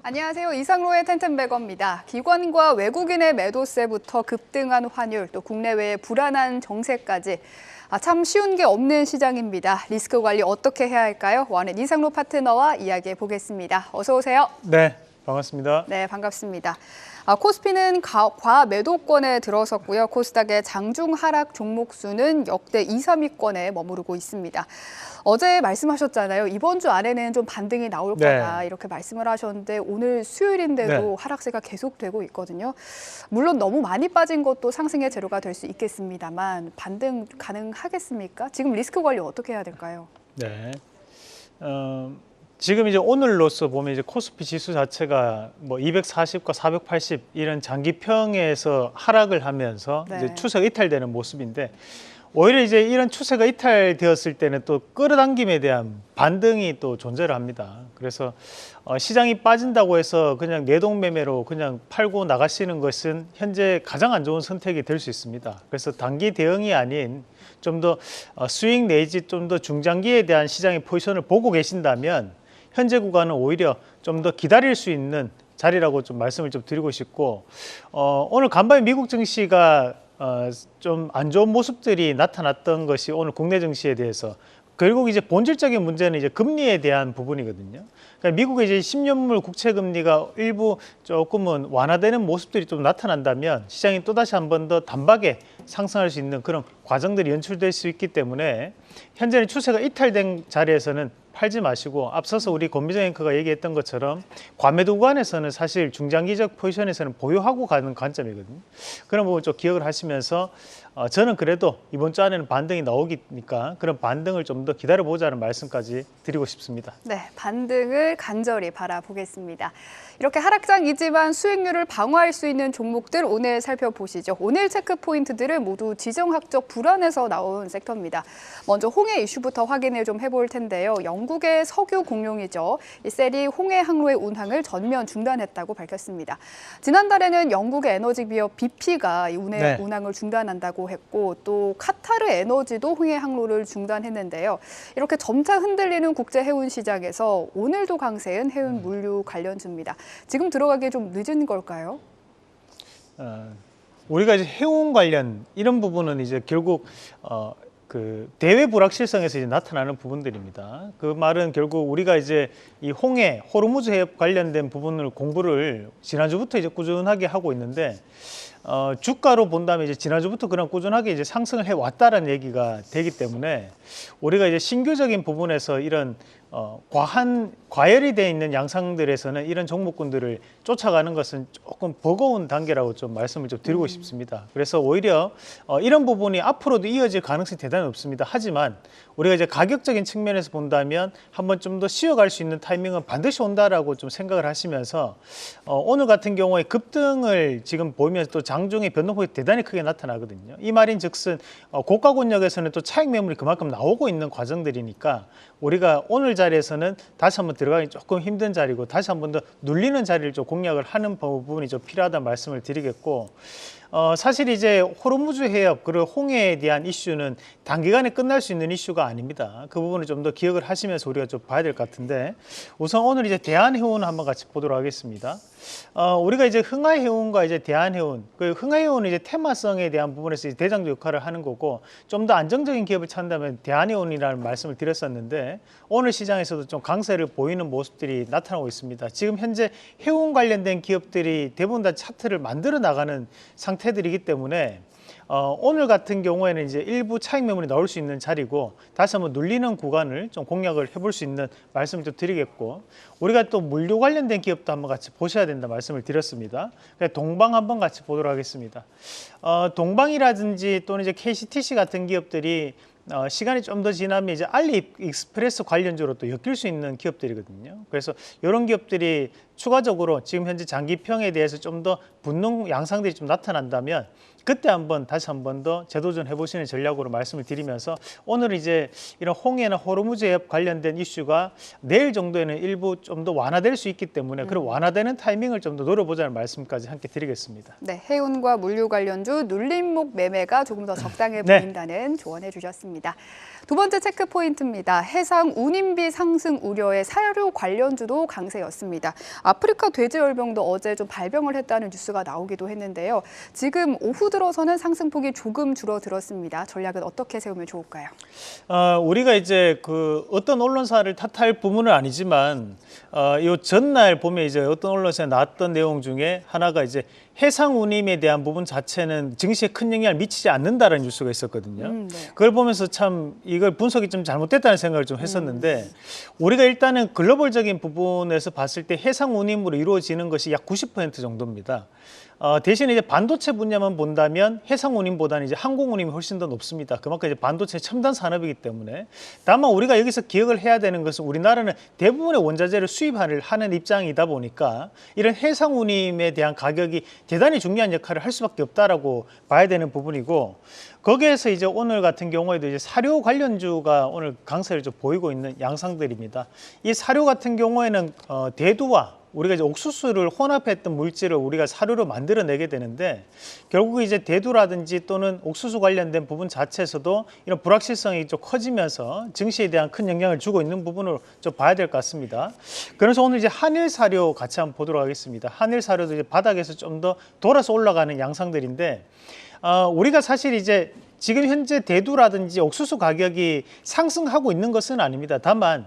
안녕하세요. 이상로의 텐텐베거입니다. 기관과 외국인의 매도세부터 급등한 환율, 또 국내외의 불안한 정세까지 참 쉬운 게 없는 시장입니다. 리스크 관리 어떻게 해야 할까요? 원은 이상로 파트너와 이야기해 보겠습니다. 어서 오세요. 네, 반갑습니다. 네, 반갑습니다. 코스피는 과매도권에 들어섰고요. 코스닥의 장중 하락 종목 수는 역대 2, 3위권에 머무르고 있습니다. 어제 말씀하셨잖아요. 이번 주 안에는 좀 반등이 나올 거다 이렇게 말씀을 하셨는데 오늘 수요일인데도 하락세가 계속되고 있거든요. 물론 너무 많이 빠진 것도 상승의 재료가 될 수 있겠습니다만 반등 가능하겠습니까? 지금 리스크 관리 어떻게 해야 될까요? 네. 지금 이제 오늘로서 보면 이제 코스피 지수 자체가 뭐 240과 480 이런 장기평에서 하락을 하면서 이제 추세가 이탈되는 모습인데 오히려 이제 이런 추세가 이탈되었을 때는 또 끌어당김에 대한 반등이 또 존재를 합니다. 그래서 시장이 빠진다고 해서 그냥 내동매매로 그냥 팔고 나가시는 것은 현재 가장 안 좋은 선택이 될 수 있습니다. 그래서 단기 대응이 아닌 좀 더 스윙 내지 좀 더 중장기에 대한 시장의 포지션을 보고 계신다면 현재 구간은 오히려 좀 더 기다릴 수 있는 자리라고 좀 말씀을 좀 드리고 싶고 오늘 간밤에 미국 증시가 좀 안 좋은 모습들이 나타났던 것이 오늘 국내 증시에 대해서 결국 이제 본질적인 문제는 이제 금리에 대한 부분이거든요. 그러니까 미국의 이제 10년물 국채 금리가 일부 조금은 완화되는 모습들이 좀 나타난다면 시장이 또다시 한 번 더 단박에 상승할 수 있는 그런 과정들이 연출될 수 있기 때문에 현재는 추세가 이탈된 자리에서는 팔지 마시고 앞서서 우리 권미정 앵커가 얘기했던 것처럼 과매도 구간에서는 사실 중장기적 포지션에서는 보유하고 가는 관점이거든요. 그런 부분 좀 기억을 하시면서 저는 그래도 이번 주 안에는 반등이 나오니까 그런 반등을 좀 더 기다려보자는 말씀까지 드리고 싶습니다. 네, 반등을 간절히 바라보겠습니다. 이렇게 하락장이지만 수익률을 방어할 수 있는 종목들 오늘 살펴보시죠. 오늘 체크 포인트들은 모두 지정학적 불안에서 나온 섹터입니다. 먼저 홍해 이슈부터 확인을 좀 해볼 텐데요. 영국의 석유 공룡이죠. 이 셀이 홍해 항로의 운항을 전면 중단했다고 밝혔습니다. 지난달에는 영국의 에너지 기업 BP가 이 운항을 중단한다고 했고 또 카타르 에너지도 홍해 항로를 중단했는데요. 이렇게 점차 흔들리는 국제 해운 시장에서 오늘도 강세인 해운 물류 관련주입니다. 지금 들어가기 좀 늦은 걸까요? 우리가 이제 해운 관련 이런 부분은 이제 결국 그 대외 불확실성에서 이제 나타나는 부분들입니다. 그 말은 결국 우리가 이제 이 홍해, 호르무즈 해협 관련된 부분을 공부를 지난주부터 이제 꾸준하게 하고 있는데 주가로 본다면 이제 지난주부터 그런 꾸준하게 이제 상승을 해 왔다라는 얘기가 되기 때문에 우리가 이제 신규적인 부분에서 이런 과열이 되어 있는 양상들에서는 이런 종목군들을 쫓아가는 것은 조금 버거운 단계라고 좀 말씀을 좀 드리고 싶습니다. 그래서 오히려 이런 부분이 앞으로도 이어질 가능성이 대단히 높습니다. 하지만 우리가 이제 가격적인 측면에서 본다면 한번 좀 더 쉬어갈 수 있는 타이밍은 반드시 온다라고 좀 생각을 하시면서 오늘 같은 경우에 급등을 지금 보이면서 또 장중에 변동폭이 대단히 크게 나타나거든요. 이 말인즉슨 고가 권역에서는 또 차익 매물이 그만큼 나오고 있는 과정들이니까 우리가 오늘 자리에서는 다시 한번 들어가기 조금 힘든 자리고 다시 한번 더 눌리는 자리를 좀 공략을 하는 부분이 좀 필요하다는 말씀을 드리겠고 사실 이제 호르무즈 해협 그리고 홍해에 대한 이슈는 단기간에 끝날 수 있는 이슈가 아닙니다. 그 부분을 좀 더 기억을 하시면서 우리가 좀 봐야 될 것 같은데 우선 오늘 이제 대한해운을 한번 같이 보도록 하겠습니다. 우리가 이제 흥하해운과 이제 대한해운, 그 흥하해운은 이제 테마성에 대한 부분에서 이제 대장주 역할을 하는 거고 좀 더 안정적인 기업을 찾는다면 대한해운이라는 말씀을 드렸었는데 오늘 시장에서도 좀 강세를 보이는 모습들이 나타나고 있습니다. 지금 현재 해운 관련된 기업들이 대부분 다 차트를 만들어 나가는 상태들이기 때문에 오늘 같은 경우에는 이제 일부 차익 매물이 나올 수 있는 자리고 다시 한번 눌리는 구간을 좀 공략을 해볼 수 있는 말씀을 좀 드리겠고 우리가 또 물류 관련된 기업도 한번 같이 보셔야 된다 말씀을 드렸습니다. 동방 한번 같이 보도록 하겠습니다. 동방이라든지 또는 이제 KCTC 같은 기업들이 시간이 좀 더 지나면 이제 알리익스프레스 관련주로 또 엮일 수 있는 기업들이거든요. 그래서 이런 기업들이 추가적으로 지금 현재 장기평에 대해서 좀 더 붙는 양상들이 좀 나타난다면 그때 다시 한번 더 재도전해 보시는 전략으로 말씀을 드리면서 오늘 이제 이런 홍해나 호르무즈 해협 관련된 이슈가 내일 정도에는 일부 좀 더 완화될 수 있기 때문에 그런 완화되는 타이밍을 좀 더 노려보자는 말씀까지 함께 드리겠습니다. 네, 해운과 물류 관련주 눌림목 매매가 조금 더 적당해 보인다는 조언해 주셨습니다. 두 번째 체크 포인트입니다. 해상 운임비 상승 우려의 사료 관련주도 강세였습니다. 아프리카 돼지열병도 어제 좀 발병을 했다는 뉴스가 나오기도 했는데요. 지금 오후 들어서는 상승폭이 조금 줄어들었습니다. 전략은 어떻게 세우면 좋을까요? 우리가 이제 그 어떤 언론사를 탓할 부분은 아니지만 요 전날 보면 이제 어떤 언론사에 나왔던 내용 중에 하나가 이제 해상 운임에 대한 부분 자체는 증시에 큰 영향을 미치지 않는다라는 뉴스가 있었거든요. 네. 그걸 보면서 참 이걸 분석이 좀 잘못됐다는 생각을 좀 했었는데 우리가 일단은 글로벌적인 부분에서 봤을 때 해상 운임으로 이루어지는 것이 약 90% 정도입니다. 대신에 이제 반도체 분야만 본다면 해상 운임보다는 이제 항공 운임이 훨씬 더 높습니다. 그만큼 이제 반도체 첨단 산업이기 때문에 다만 우리가 여기서 기억을 해야 되는 것은 우리나라는 대부분의 원자재를 수입하는 입장이다 보니까 이런 해상 운임에 대한 가격이 대단히 중요한 역할을 할 수밖에 없다라고 봐야 되는 부분이고 거기에서 이제 오늘 같은 경우에도 이제 사료 관련주가 오늘 강세를 좀 보이고 있는 양상들입니다. 이 사료 같은 경우에는 대두와 우리가 이제 옥수수를 혼합했던 물질을 우리가 사료로 만들어내게 되는데 결국 이제 대두라든지 또는 옥수수 관련된 부분 자체에서도 이런 불확실성이 좀 커지면서 증시에 대한 큰 영향을 주고 있는 부분을 좀 봐야 될 것 같습니다. 그래서 오늘 이제 한일 사료 같이 한번 보도록 하겠습니다. 한일 사료도 이제 바닥에서 좀 더 돌아서 올라가는 양상들인데 우리가 사실 이제 지금 현재 대두라든지 옥수수 가격이 상승하고 있는 것은 아닙니다. 다만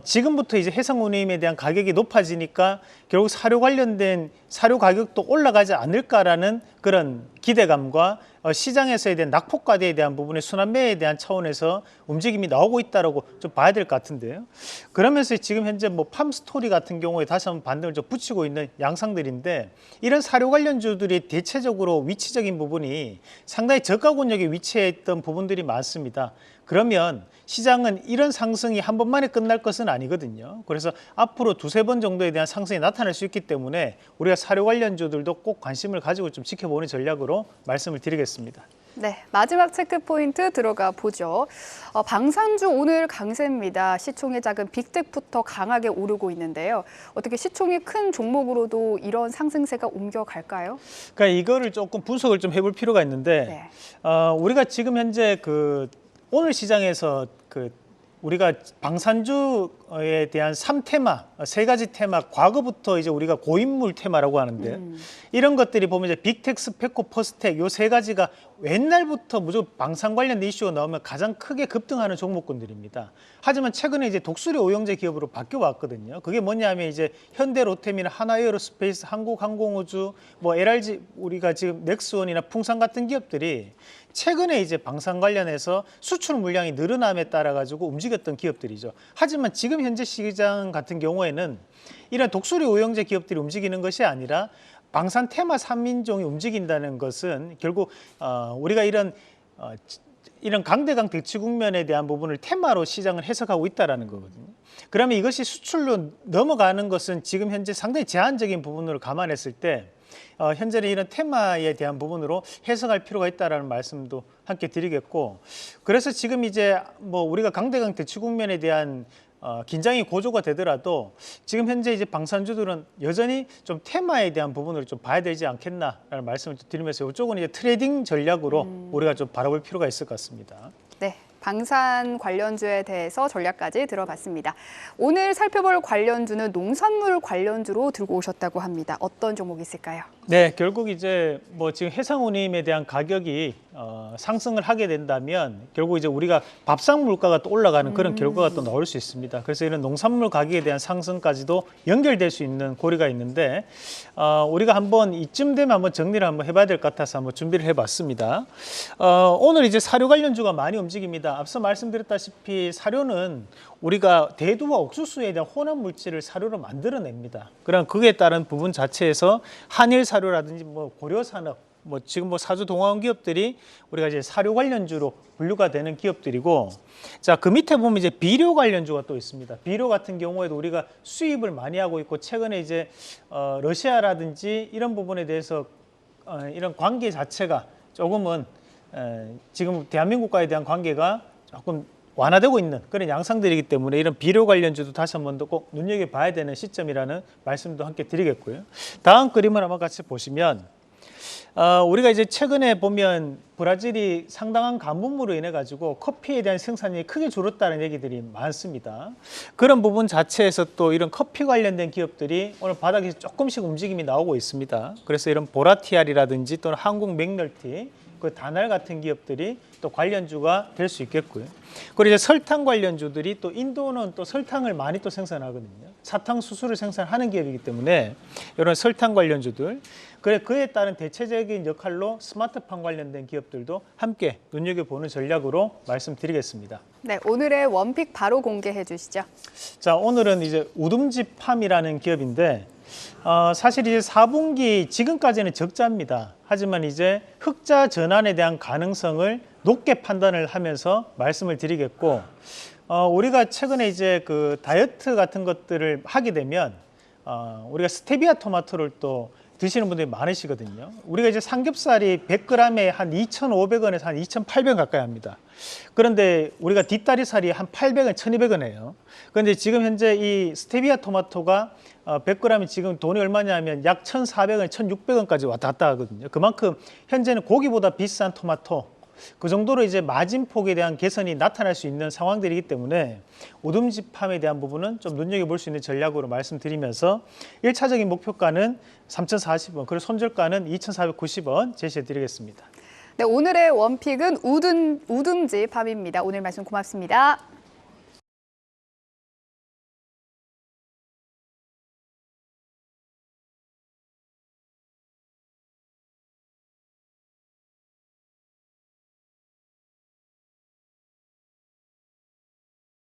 지금부터 이제 해상 운임에 대한 가격이 높아지니까 결국 사료 관련된 사료 가격도 올라가지 않을까라는 그런 기대감과 시장에서에 대한 낙폭과대에 대한 부분의 순환매에 대한 차원에서 움직임이 나오고 있다라고 좀 봐야 될 것 같은데요. 그러면서 지금 현재 뭐 팜스토리 같은 경우에 다시 한번 반등을 좀 붙이고 있는 양상들인데 이런 사료 관련주들이 대체적으로 위치적인 부분이 상당히 저가 권역에 위치해 있던 부분들이 많습니다. 그러면 시장은 이런 상승이 한 번만에 끝날 것은 아니거든요. 그래서 앞으로 두세 번 정도에 대한 상승이 나타날 수 있기 때문에 우리가 사료 관련주들도 꼭 관심을 가지고 좀 지켜보는 전략으로 말씀을 드리겠습니다. 네, 마지막 체크 포인트 들어가 보죠. 방산주 오늘 강세입니다. 시총이 작은 빅텍부터 강하게 오르고 있는데요. 어떻게 시총이 큰 종목으로도 이런 상승세가 옮겨갈까요? 그러니까 이거를 조금 분석을 좀 해볼 필요가 있는데 우리가 지금 현재 오늘 시장에서 우리가 방산주에 대한 3테마, 세 가지 테마, 과거부터 이제 우리가 고인물 테마라고 하는데 이런 것들이 보면 이제 빅텍, 스페코, 퍼스텍 요 세 가지가 옛날부터 무조건 방산 관련 이슈가 나오면 가장 크게 급등하는 종목군들입니다. 하지만 최근에 이제 독수리 오용제 기업으로 바뀌어 왔거든요. 그게 뭐냐면 이제 현대 로템이나 하나에어로스페이스, 한국항공우주, 뭐 LRG 우리가 지금 넥스원이나 풍산 같은 기업들이 최근에 이제 방산 관련해서 수출 물량이 늘어남에 따라 가지고 움직였던 기업들이죠. 하지만 지금 현재 시장 같은 경우에는 이런 독수리 오용제 기업들이 움직이는 것이 아니라 방산 테마 3인종이 움직인다는 것은 결국 우리가 이런 강대강 대치 국면에 대한 부분을 테마로 시장을 해석하고 있다는 거거든요. 그러면 이것이 수출로 넘어가는 것은 지금 현재 상당히 제한적인 부분으로 감안했을 때 현재는 이런 테마에 대한 부분으로 해석할 필요가 있다라는 말씀도 함께 드리겠고 그래서 지금 이제 뭐 우리가 강대강 대치 국면에 대한 긴장이 고조가 되더라도 지금 현재 이제 방산주들은 여전히 좀 테마에 대한 부분을 좀 봐야 되지 않겠나라는 말씀을 드리면서 이쪽은 이제 트레이딩 전략으로 우리가 좀 바라볼 필요가 있을 것 같습니다. 네. 방산 관련주에 대해서 전략까지 들어봤습니다. 오늘 살펴볼 관련주는 농산물 관련주로 들고 오셨다고 합니다. 어떤 종목이 있을까요? 네, 결국 이제 뭐 지금 해상운임에 대한 가격이 상승을 하게 된다면 결국 이제 우리가 밥상 물가가 또 올라가는 그런 결과가 또 나올 수 있습니다. 그래서 이런 농산물 가격에 대한 상승까지도 연결될 수 있는 고리가 있는데 우리가 한번 이쯤 되면 한번 정리를 한번 해봐야 될 것 같아서 한번 준비를 해봤습니다. 오늘 이제 사료 관련주가 많이 움직입니다. 앞서 말씀드렸다시피 사료는 우리가 대두와 옥수수에 대한 혼합 물질을 사료로 만들어냅니다. 그럼 그에 따른 부분 자체에서 한일 사료라든지 뭐 고려산업, 뭐 지금 뭐 사주 동아원 기업들이 우리가 이제 사료 관련주로 분류가 되는 기업들이고, 자, 그 밑에 보면 이제 비료 관련주가 또 있습니다. 비료 같은 경우에도 우리가 수입을 많이 하고 있고 최근에 이제 러시아라든지 이런 부분에 대해서 이런 관계 자체가 조금은 지금 대한민국과에 대한 관계가 조금 완화되고 있는 그런 양상들이기 때문에 이런 비료 관련주도 다시 한 번 더 꼭 눈여겨봐야 되는 시점이라는 말씀도 함께 드리겠고요. 다음 그림을 한번 같이 보시면 우리가 이제 최근에 보면 브라질이 상당한 가뭄으로 인해 가지고 커피에 대한 생산이 크게 줄었다는 얘기들이 많습니다. 그런 부분 자체에서 또 이런 커피 관련된 기업들이 오늘 바닥에서 조금씩 움직임이 나오고 있습니다. 그래서 이런 보라티알이라든지 또는 한국 맥널티, 그 다날 같은 기업들이 또 관련주가 될 수 있겠고요. 그리고 이제 설탕 관련주들이 또 인도는 또 설탕을 많이 또 생산하거든요. 사탕수수를 생산하는 기업이기 때문에 이런 설탕 관련주들, 그에 따른 대체적인 역할로 스마트팜 관련된 기업들도 함께 눈여겨보는 전략으로 말씀드리겠습니다. 네, 오늘의 원픽 바로 공개해 주시죠. 자, 오늘은 이제 우듬지팜이라는 기업인데 사실 이제 4분기 지금까지는 적자입니다. 하지만 이제 흑자 전환에 대한 가능성을 높게 판단을 하면서 말씀을 드리겠고, 우리가 최근에 이제 그 다이어트 같은 것들을 하게 되면 우리가 스테비아 토마토를 또 드시는 분들이 많으시거든요. 우리가 이제 삼겹살이 100g에 한 2,500원에서 한 2,800원 가까이 합니다. 그런데 우리가 뒷다리살이 한 800원, 1,200원이에요. 그런데 지금 현재 이 스테비아 토마토가 100g이 지금 돈이 얼마냐면 약 1,400원, 1,600원까지 왔다 갔다 하거든요. 그만큼 현재는 고기보다 비싼 토마토, 그 정도로 이제 마진폭에 대한 개선이 나타날 수 있는 상황들이기 때문에 우듬지팜에 대한 부분은 좀 눈여겨볼 수 있는 전략으로 말씀드리면서 1차적인 목표가는 3,040원, 그리고 손절가는 2,490원 제시해 드리겠습니다. 네, 오늘의 원픽은 우듬지팜입니다. 오늘 말씀 고맙습니다.